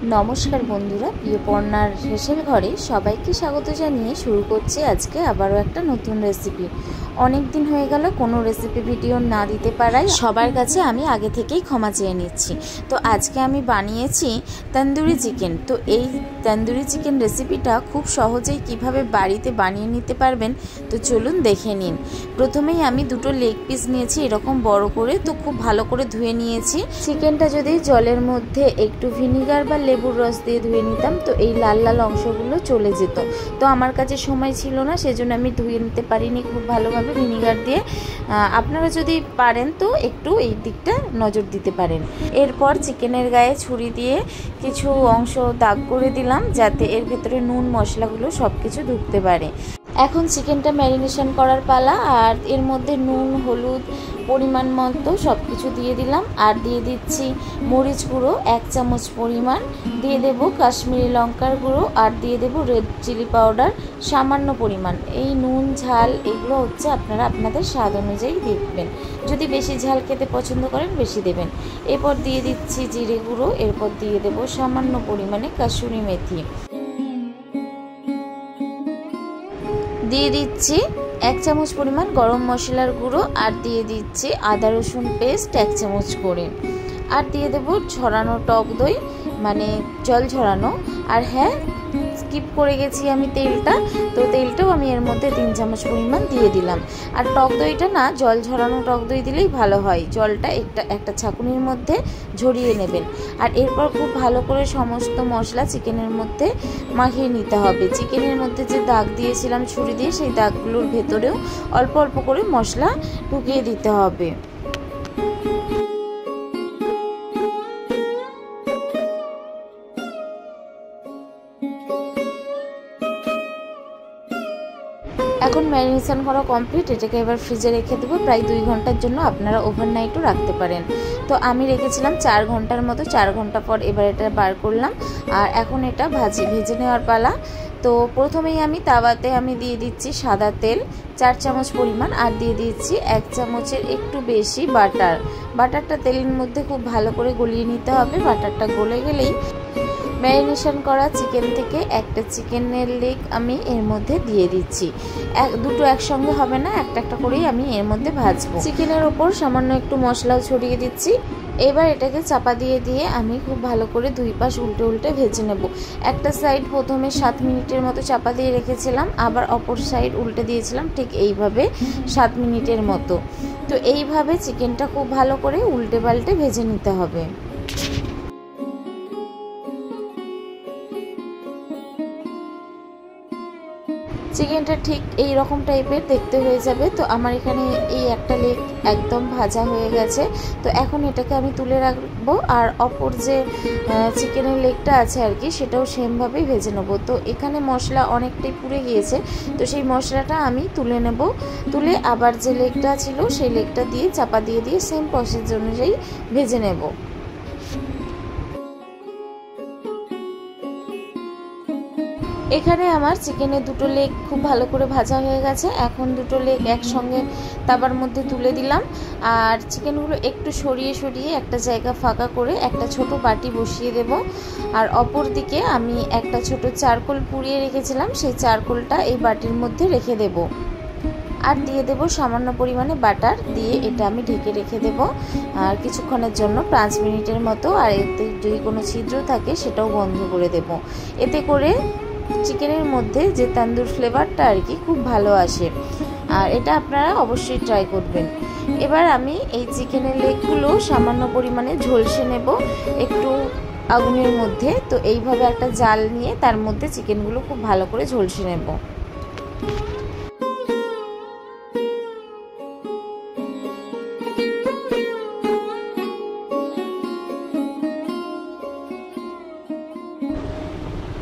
नमस्कार बंधुरा प्रिय पन्नार हेसेल घरे सबाइके स्वागत जानिए शुरू करছি আজকে আবারও একটা নতুন রেসিপি। অনেক দিন হয়ে গেল কোনো রেসিপি ভিডিও না দিতে পারায় সবার কাছে আমি আগে থেকেই ক্ষমা চেয়ে নিচ্ছি। তো আজকে আমি বানিয়েছি তন্দুরি চিকেন। তো এই তন্দুরি চিকেন রেসিপিটা খুব সহজেই কিভাবে বাড়িতে বানিয়ে নিতে পারবেন তো চলুন দেখে নিন। প্রথমেই আমি দুটো লেগ পিস নিয়েছি এরকম বড় করে, তো খুব ভালো করে ধুয়ে নিয়েছি। চিকেনটা যদি জলের মধ্যে একটু ভিনিগার বা লেবুর রস দিয়ে ধুয়ে নিতাম তো এই লাল লাল অংশগুলো চলে যেত। তো আমার কাছে সময় ছিল না, সেজন্য আমি ধুয়ে নিতে পারিনি খুব ভালোভাবে ভিনিগার দিয়ে। আপনারা যদি পারেন তো একটু এই দিকটা নজর দিতে পারেন। এরপর চিকেনের গায়ে ছুরি দিয়ে কিছু অংশ দাগ করে দিলাম যাতে এর ভেতরে নুন মশলাগুলো সব কিছু ঢুকতে পারে। এখন চিকেনটা ম্যারিনেশন করার পালা। আর এর মধ্যে নুন হলুদ পরিমাণ মতো সব কিছু দিয়ে দিলাম। আর দিয়ে দিচ্ছি মরিচ গুঁড়ো 1 চামচ পরিমাণ, দিয়ে দেব কাশ্মীরি লঙ্কার গুঁড়ো, আর দিয়ে দেব রেড চিলি পাউডার সামান্য পরিমাণ। এই নুন ঝাল এগুলো হচ্ছে আপনারা আপনাদের স্বাদ অনুযায়ী দেখবেন, যদি বেশি ঝাল খেতে পছন্দ করেন বেশি দেবেন। এরপর দিয়ে দিচ্ছি জিরে গুঁড়ো, এরপর দিয়ে দেব সামান্য পরিমাণে কাসুরি মেথি, দিয়ে দিচ্ছি 1 চামচ পরিমাণ গরম মশলার গুঁড়ো, আর দিয়ে দিচ্ছি আদা রসুন পেস্ট 1 চামচ করে, আর দিয়ে দেব ঝরানো টক দই, মানে জল ঝরানো। আর হ্যাঁ, স্কিপ করে গেছি আমি তেলটা, তো তেলটাও আমি এর মধ্যে 3 চামচ পরিমাণ দিয়ে দিলাম। আর টক দইটা না জল ঝরানো টক দই দিলেই ভালো হয়। জলটা একটা ছাঁকুনির মধ্যে ঝরিয়ে নেবেন। আর এরপর খুব ভালো করে সমস্ত মশলা চিকেনের মধ্যে মাখিয়ে নিতে হবে। চিকেনের মধ্যে যে দাগ দিয়েছিলাম ছুরি দিয়ে সেই দাগগুলোর ভেতরেও অল্প অল্প করে মশলা ঢুকিয়ে দিতে হবে। এখন ম্যারিনেশন করা কমপ্লিট। এটাকে এবার ফ্রিজে রেখে দেবো প্রায় 2 ঘন্টার জন্য। আপনারা ওভারনাইটও রাখতে পারেন। তো আমি রেখেছিলাম 4 ঘন্টার মতো। 4 ঘন্টা পর এবার এটা বার করলাম। আর এখন এটা ভেজে নেওয়ার পালা। তো প্রথমেই আমি তাওয়াতে আমি দিয়ে দিচ্ছি সাদা তেল 4 চামচ পরিমাণ, আর দিয়ে দিচ্ছি 1 চামচের একটু বেশি বাটার। বাটারটা তেলের মধ্যে খুব ভালো করে গলিয়ে নিতে হবে। বাটারটা গলে গেলেই ম্যারিনেশন করা চিকেন থেকে একটা চিকেনের লেগ আমি এর মধ্যে দিয়ে দিচ্ছি। দুটো একসঙ্গে হবে না, একটা একটা করেই আমি এর মধ্যে ভাজবো। চিকেনের ওপর সামান্য একটু মশলাও ছড়িয়ে দিচ্ছি। এবার এটাকে চাপা দিয়ে আমি খুব ভালো করে 2 পাশ উল্টে উল্টে ভেজে নেব। একটা সাইড প্রথমে 7 মিনিটের মতো চাপা দিয়ে রেখেছিলাম, আবার অপর সাইড উল্টে দিয়েছিলাম ঠিক এইভাবে 7 মিনিটের মতো। তো এইভাবে চিকেনটা খুব ভালো করে উল্টে পাল্টে ভেজে নিতে হবে। চিকেনটা ঠিক এই রকম টাইপের দেখতে হয়ে যাবে। তো আমার এখানে এই একটা লেগ একদম ভাজা হয়ে গেছে। তো এখন এটাকে আমি তুলে রাখবো। আর অপর যে চিকেনের লেগটা আছে আর কি, সেটাও সেমভাবেই ভেজে নেবো। তো এখানে মশলা অনেকটাই পুড়ে গিয়েছে, তো সেই মশলাটা আমি তুলে নেব। তুলে আবার যে লেগটা ছিল সেই লেগটা দিয়ে চাপা দিয়ে সেম প্রসেস অনুযায়ী ভেজে নেব। এখানে আমার চিকেনের দুটো লেগ খুব ভালো করে ভাজা হয়ে গেছে। এখন দুটো লেগ একসঙ্গে তাওয়ার মধ্যে তুলে দিলাম। আর চিকেনগুলো একটু সরিয়ে একটা জায়গা ফাঁকা করে একটা ছোট বাটি বসিয়ে দেব। আর অপর দিকে আমি একটা ছোট চারকোল পুড়িয়ে রেখেছিলাম, সেই চারকোলটা এই বাটির মধ্যে রেখে দেব। আর দিয়ে দেব সামান্য পরিমাণে বাটার, দিয়ে এটা আমি ঢেকে রেখে দেব আর কিছুক্ষণের জন্য 5 মিনিটের মতো। আর এতে যদি কোনো ছিদ্র থাকে সেটাও বন্ধ করে দেব। এতে করে চিকেনের মধ্যে যে তন্দুর ফ্লেভারটা আর কি খুব ভালো আসে। আর এটা আপনারা অবশ্যই ট্রাই করবেন। এবার আমি এই চিকেনের লেগগুলো সামান্য পরিমাণে ঝলসে নেব একটু আগুনের মধ্যে। তো এইভাবে একটা জাল নিয়ে তার মধ্যে চিকেনগুলো খুব ভালো করে ঝলসে নেব।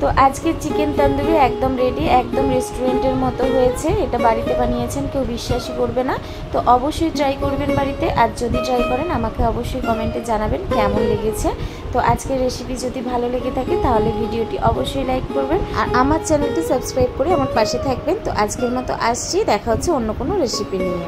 তো আজকে চিকেন তন্দুরি একদম রেডি, একদম রেস্টুরেন্টের মতো হয়েছে। এটা বাড়িতে বানিয়েছেন, কেউ বিশ্বাসই করবে না। তো অবশ্যই ট্রাই করবেন বাড়িতে। আর যদি ট্রাই করেন আমাকে অবশ্যই কমেন্টে জানাবেন কেমন লেগেছে। তো আজকের রেসিপি যদি ভালো লেগে থাকে তাহলে ভিডিওটি অবশ্যই লাইক করবেন, আর আমার চ্যানেলটি সাবস্ক্রাইব করে আমার পাশে থাকবেন। তো আজকের মতো আসছি, দেখা হচ্ছে অন্য কোনো রেসিপি নিয়ে।